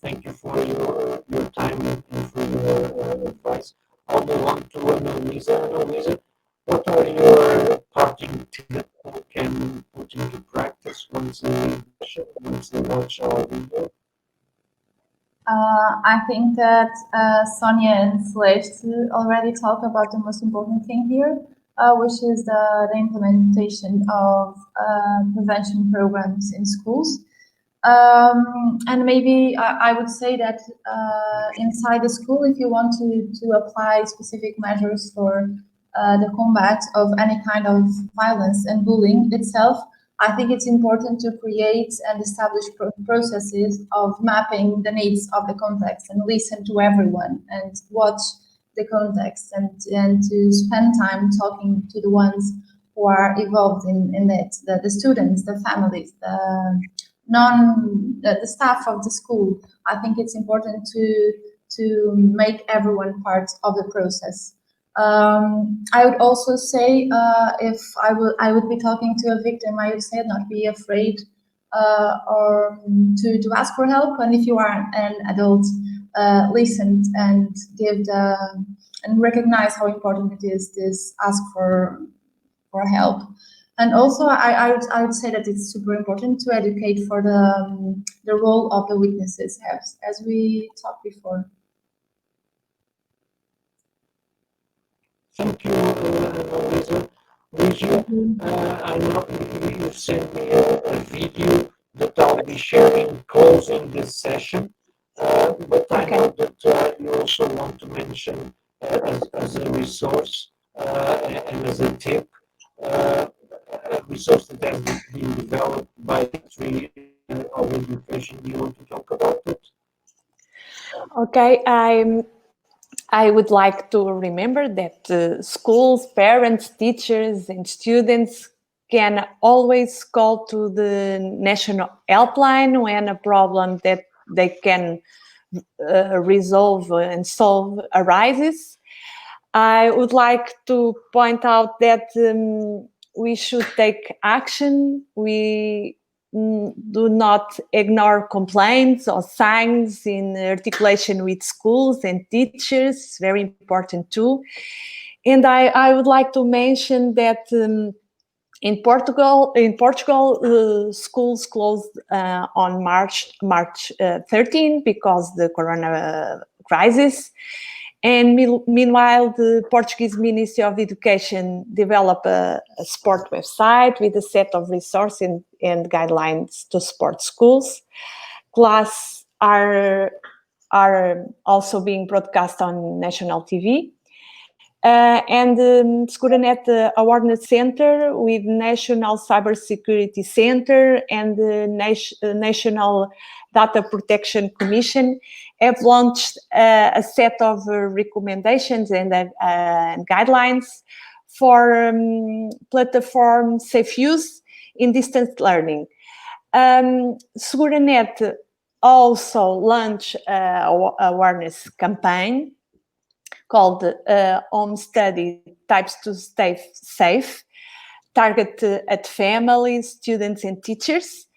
thank you for your time and for your advice. I'll move on to Luísa. Luísa, what are your parting tips that people can put into practice once they watch our video? I think that Sonia and Celeste already talked about the most important thing here, which is the implementation of prevention programs in schools. And maybe I would say that inside the school, if you want to apply specific measures for the combat of any kind of violence and bullying itself, I think it's important to create and establish processes of mapping the needs of the context and listen to everyone and watch the context and to spend time talking to the ones who are involved in it, the students, the families, the staff of the school. I think it's important to make everyone part of the process. I would also say if I would be talking to a victim, I would say not be afraid or to ask for help. And if you are an adult, listen and and recognize how important it is this ask for help. And also, I would say that it's super important to educate for the role of the witnesses, as we talked before. Thank you, Luísa. I know you sent me a video that I'll be sharing closing this session, but I know that you also want to mention as a resource and as a tip, a resource that has been developed by the Tree of Education. Do you want to talk about it? Okay, I would like to remember that schools, parents, teachers, and students can always call to the national helpline when a problem that they can resolve and solve arises. I would like to point out that we should take action. We do not ignore complaints or signs in articulation with schools and teachers, very important too. And I would like to mention that in Portugal, schools closed on March 13 because the corona crisis. And meanwhile, the Portuguese Ministry of Education developed a sport website with a set of resources and guidelines to support schools. Classes are also being broadcast on national TV. And the Seguranet Awareness Center with National Cybersecurity Center and the National Data Protection Commission have launched a set of recommendations and guidelines for platform safe use in distance learning. Seguranet also launched an awareness campaign called Home Study Types to Stay Safe, targeted at families, students, and teachers.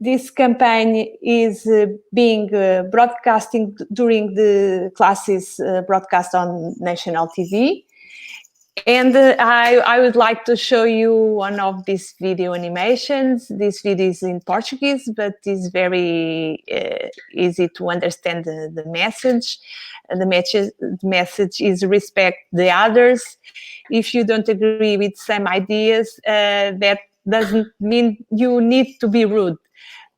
This campaign is being broadcasting during the classes broadcast on national TV. And I would like to show you one of these video animations. This video is in Portuguese, but it's very easy to understand the message. The message is respect the others. If you don't agree with some ideas, that doesn't mean you need to be rude.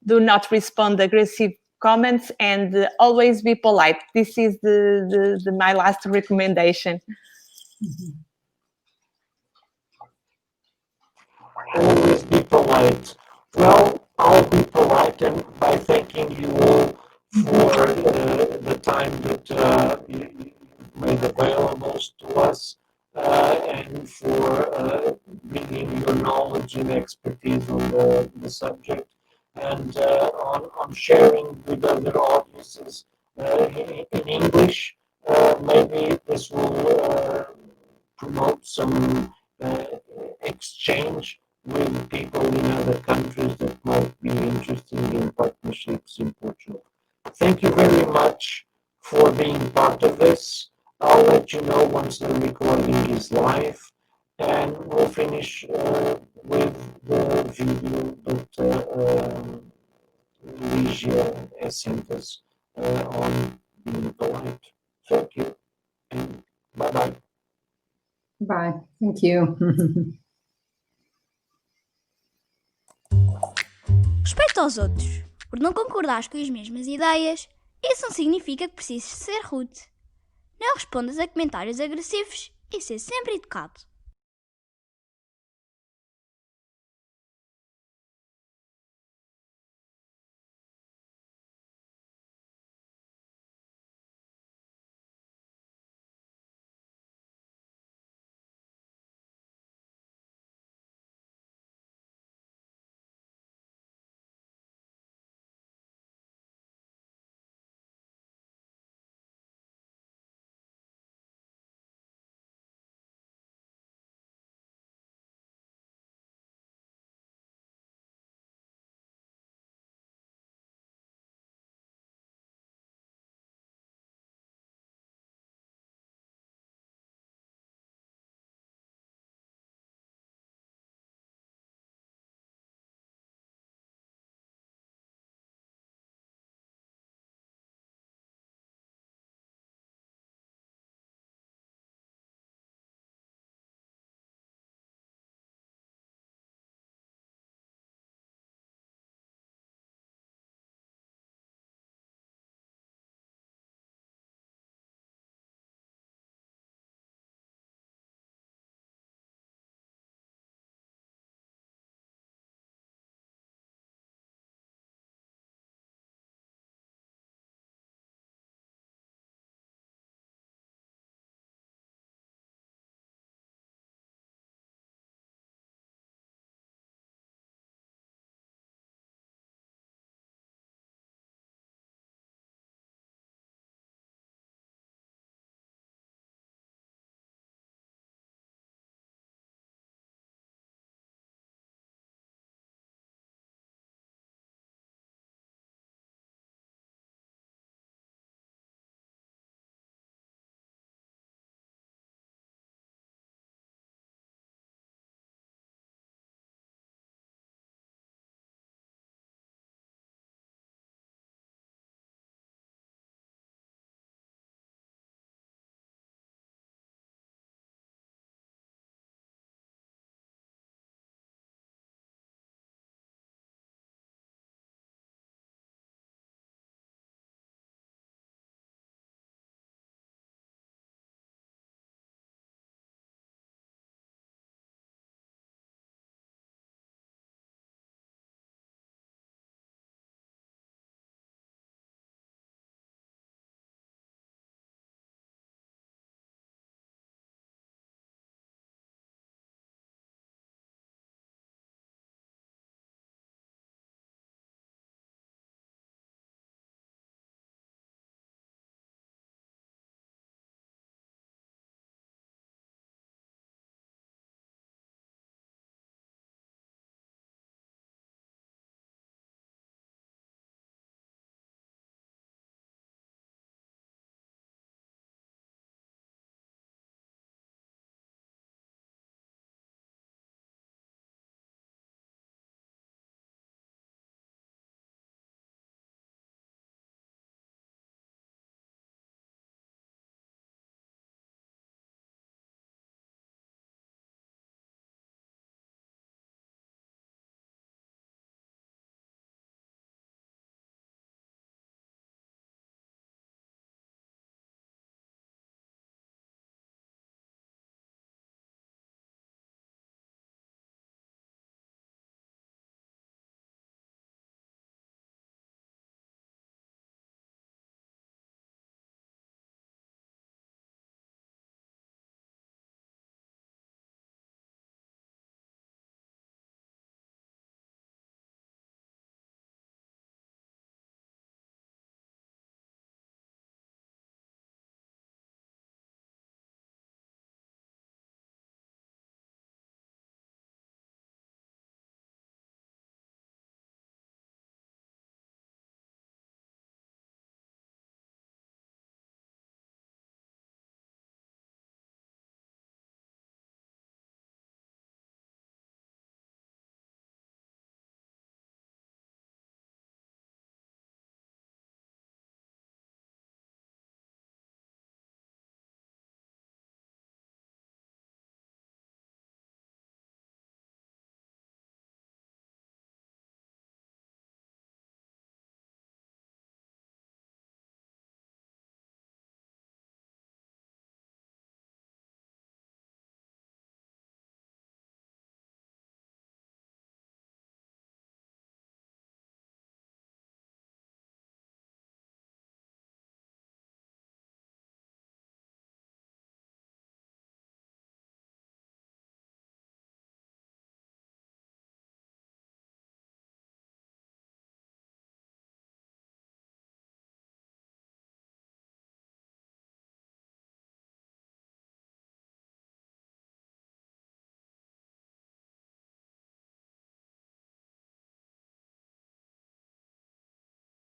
Do not respond aggressive comments and always be polite. This is my last recommendation. Always be polite. Well, I'll be polite and by thanking you all for the time that you made available to us and for bringing your knowledge and expertise on the subject and on sharing with other audiences in English. Maybe this will promote some exchange with people in other countries that might be interested in partnerships in Portugal. Thank you very much for being part of this. I'll let you know once the recording is live, and we'll finish with the video that Lígia has sent us on being polite. Thank you, and bye-bye. Bye. Thank you. Respeita aos outros. Por não concordares com as mesmas ideias, isso não significa que precises ser rude. Não respondas a comentários agressivos e ser sempre educado.